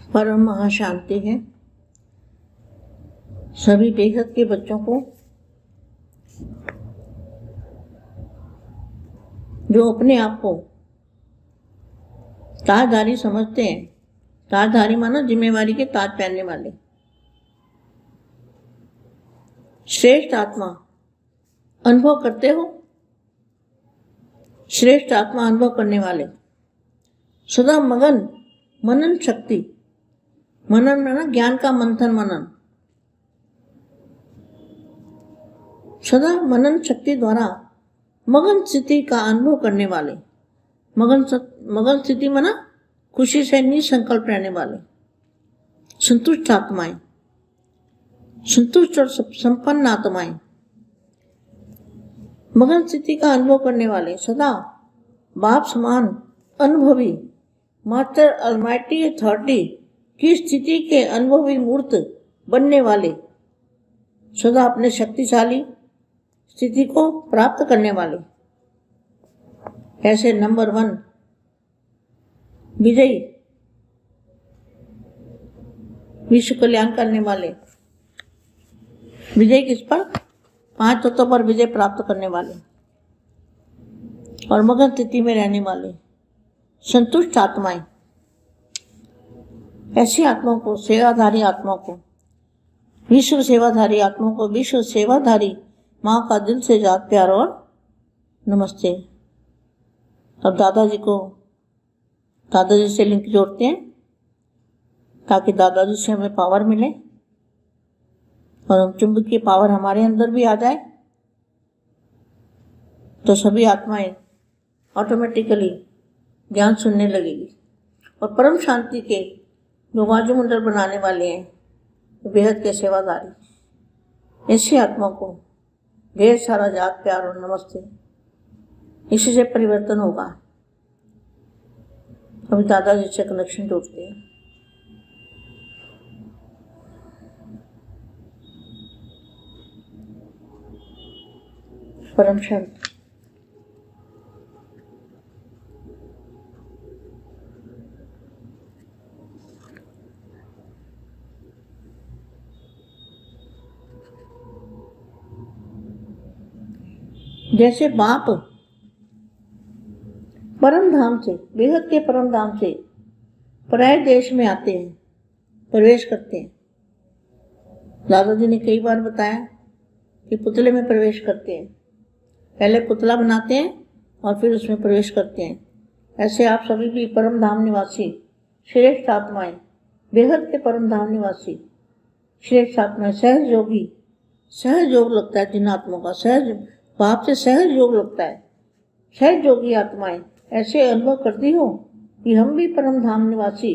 परम महाशांति है। सभी बेहद के बच्चों को जो अपने आप को ताजधारी समझते हैं, ताजधारी माना जिम्मेवारी के ताज पहनने वाले, श्रेष्ठ आत्मा अनुभव करते हो, श्रेष्ठ आत्मा अनुभव करने वाले, सदा मगन मनन शक्ति, मनन माना ज्ञान का मंथन मनन, सदा मनन शक्ति द्वारा मगन स्थिति का अनुभव करने वाले, मगन स्थिति माना खुशी से निसंकल्प रहने वाले, संतुष्ट आत्माएं, संतुष्ट और संपन्न आत्माएं, मगन स्थिति का अनुभव करने वाले, सदा बाप समान अनुभवी मास्टर अलमाइटी अथॉरिटी की स्थिति के अनुभवी मूर्त बनने वाले, सदा अपने शक्तिशाली स्थिति को प्राप्त करने वाले, ऐसे नंबर 1 विजयी, विश्व कल्याण करने वाले, विजय किस पर? 5 तत्वों पर विजय प्राप्त करने वाले और मगन स्थिति में रहने वाले संतुष्ट आत्माएं, ऐसी आत्माओं को, सेवाधारी आत्माओं को, विश्व सेवाधारी आत्माओं को, विश्व सेवाधारी माँ का दिल से याद प्यार और नमस्ते। अब दादाजी से लिंक जोड़ते हैं ताकि दादाजी से हमें पावर मिले और हम चुंबकीय पावर हमारे अंदर भी आ जाए, तो सभी आत्माएं ऑटोमेटिकली ज्ञान सुनने लगेगी और परम शांति के जो वायुमंडल बनाने वाले हैं, बेहद के सेवादारी, ऐसी आत्मा को ढेर सारा याद प्यार और नमस्ते। इसी से परिवर्तन होगा। अभी दादाजी से कनेक्शन जोड़ते हैं। परम शांति। जैसे बाप परम धाम से, बेहद के परम धाम से पराये देश में आते हैं, प्रवेश करते हैं। दादाजी ने कई बार बताया कि पुतले में प्रवेश करते हैं, पहले पुतला बनाते हैं और फिर उसमें प्रवेश करते हैं। ऐसे आप सभी भी परम धाम निवासी श्रेष्ठ आत्माएं, बेहद के परम धाम निवासी श्रेष्ठ आत्माएं, सहज योगी, सहज योग लगता है जिन आत्माओं का, सहज बाप से सहज योग लगता है, सहज योगी आत्माएं ऐसे अनुभव करती हो कि हम भी परम धाम निवासी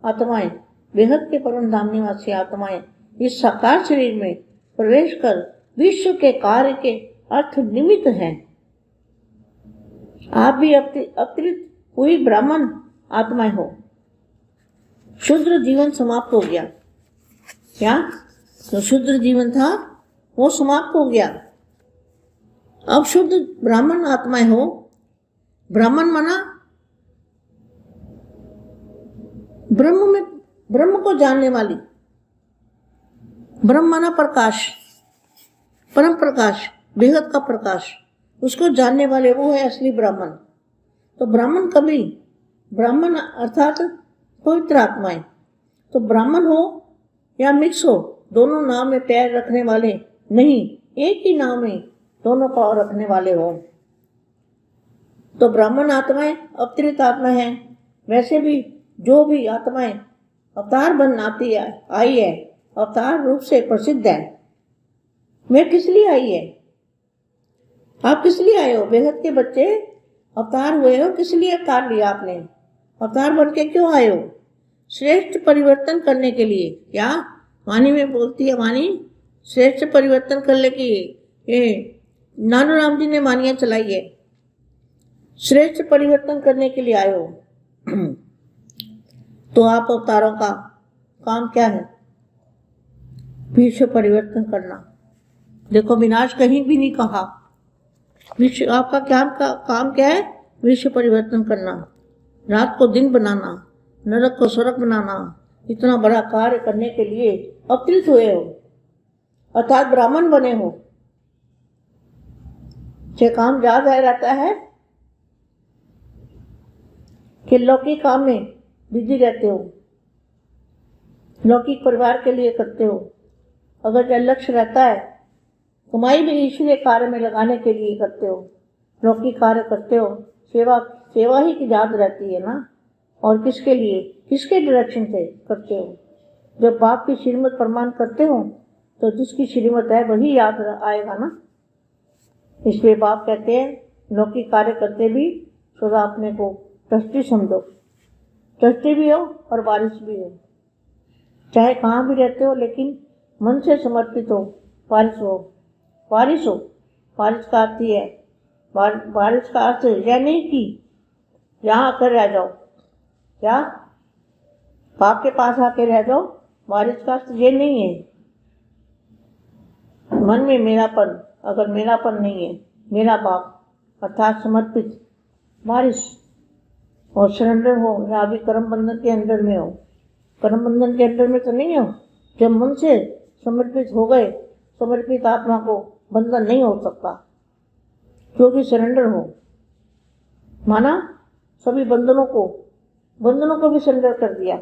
आत्माएं, बेहद के परम धाम निवासी आत्माएं इस साकार शरीर में प्रवेश कर विश्व के कार्य के अर्थ निमित्त हैं। आप भी अतिरिक्त हुई ब्राह्मण आत्माएं हो। शूद्र जीवन समाप्त हो गया। क्या जो शूद्र जीवन था वो समाप्त हो गया। अब शुद्ध ब्राह्मण आत्माएं हो। ब्राह्मण माना ब्रह्म को जानने वाली, ब्रह्म माना प्रकाश, परम प्रकाश, बेहद का प्रकाश, उसको जानने वाले वो है असली ब्राह्मण। तो ब्राह्मण कभी, ब्राह्मण अर्थात पवित्र आत्माएं, तो ब्राह्मण हो या मिक्स हो, दोनों नाम में पैर रखने वाले नहीं, एक ही नाम में दोनों पांव रखने वाले हो। तो ब्राह्मण आत्माएं अवतरित आत्मा है। वैसे भी जो भी आत्माएं अवतार बन आती है, आई है, अवतार रूप से प्रसिद्ध है। मैं किस लिए आई है? आप किस लिए आए हो? बेहद के बच्चे अवतार हुए हो, किस लिए अवतार लिया आपने? अवतार बन के क्यों आए हो? श्रेष्ठ परिवर्तन करने के लिए। क्या वाणी में बोलती है वाणी? श्रेष्ठ परिवर्तन करने की ये नानू राम जी ने वानियां चलाई है। श्रेष्ठ परिवर्तन करने के लिए आए हो। तो आप अवतारों का काम क्या है? विश्व परिवर्तन करना। देखो विनाश कहीं भी नहीं कहा। विश्व आपका काम क्या है? विश्व परिवर्तन करना, रात को दिन बनाना, नरक को स्वर्ग बनाना, इतना बड़ा कार्य करने के लिए अवतरित हुए हो, अर्थात ब्राह्मण बने हो। ये काम याद आ रहता है कि लौकिक काम में बिजी रहते हो, लौकिक परिवार के लिए करते हो। अगर यह लक्ष्य रहता है, कमाई भी ईश्वरीय कार्य में लगाने के लिए करते हो, लौकिक कार्य करते हो, सेवा ही की याद रहती है ना। और किसके लिए, किसके डायरेक्शन से करते हो? जब बाप की श्रीमत प्रमाण करते हो तो जिसकी श्रीमत है वही याद आएगा ना। इसलिए बाप कहते हैं लौकिक कार्य करते भी सदा अपने को ट्रस्टी समझो, ट्रस्टी भी हो और वारिस भी हो। चाहे कहाँ भी रहते हो लेकिन मन से समर्पित हो, वारिस हो। वारिस हो, वारिस का अर्थ ही है, वारिस का अर्थ यह नहीं कि यहाँ आकर रह जाओ या बाप के पास आके रह जाओ। वारिस का अर्थ ये नहीं है मन में मेरापन, अगर मेरापन नहीं है, मेरा बाप अर्थात समर्पित वारिस और सरेंडर हो, या अभी कर्म बंधन के अंदर में हो। कर्म बंधन के अंदर में तो नहीं हो। जब मन से समर्पित हो गए, समर्पित आत्मा को बंधन नहीं हो सकता, क्योंकि सरेंडर हो। माना सभी बंधनों को भी सरेंडर कर दिया।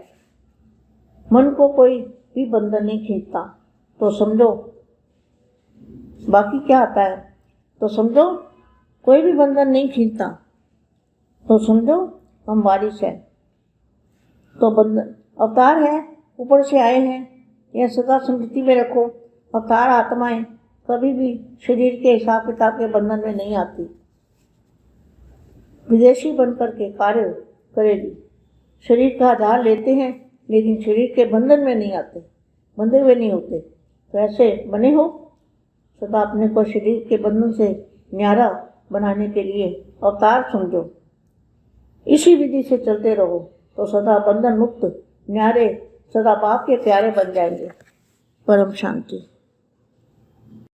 मन को कोई भी बंधन नहीं खींचता, तो समझो बाकी क्या आता है, तो समझो कोई भी बंधन नहीं खींचता, तो समझो हम वारिस हैं। तो बंधन अवतार है, ऊपर से आए हैं, यह सदा स्मृति में रखो। अवतार आत्माएं कभी भी शरीर के हिसाब किताब के बंधन में नहीं आती, विदेशी बनकर के कार्य करेगी। शरीर का आधार लेते हैं लेकिन शरीर के बंधन में नहीं आते, बंधे हुए नहीं होते। तो ऐसे बने हो, सदा अपने को शरीर के बंधन से न्यारा बनाने के लिए अवतार समझो। इसी विधि से चलते रहो तो सदा बंधन मुक्त न्यारे, सदा बाप के प्यारे बन जाएंगे। परम शांति।